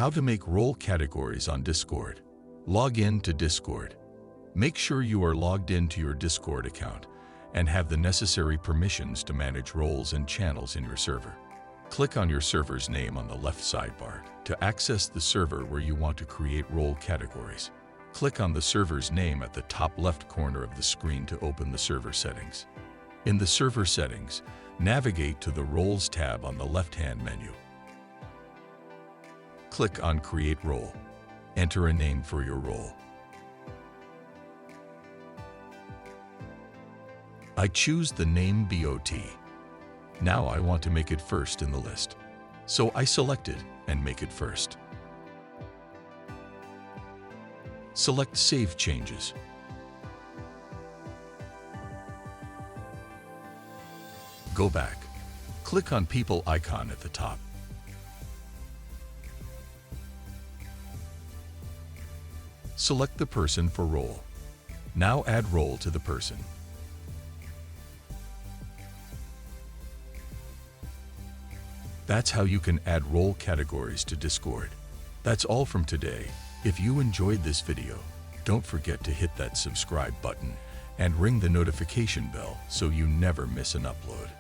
How to make role categories on Discord. Log in to Discord. Make sure you are logged into your Discord account and have the necessary permissions to manage roles and channels in your server. Click on your server's name on the left sidebar to access the server where you want to create role categories. Click on the server's name at the top left corner of the screen to open the server settings. In the server settings, navigate to the Roles tab on the left-hand menu. Click on Create Role. Enter a name for your role. I choose the name BOT. Now I want to make it first in the list. So I select it and make it first. Select Save Changes. Go back. Click on People icon at the top. Select the person for role. Now add role to the person. That's how you can add role categories to Discord. That's all from today. If you enjoyed this video, don't forget to hit that subscribe button and ring the notification bell so you never miss an upload.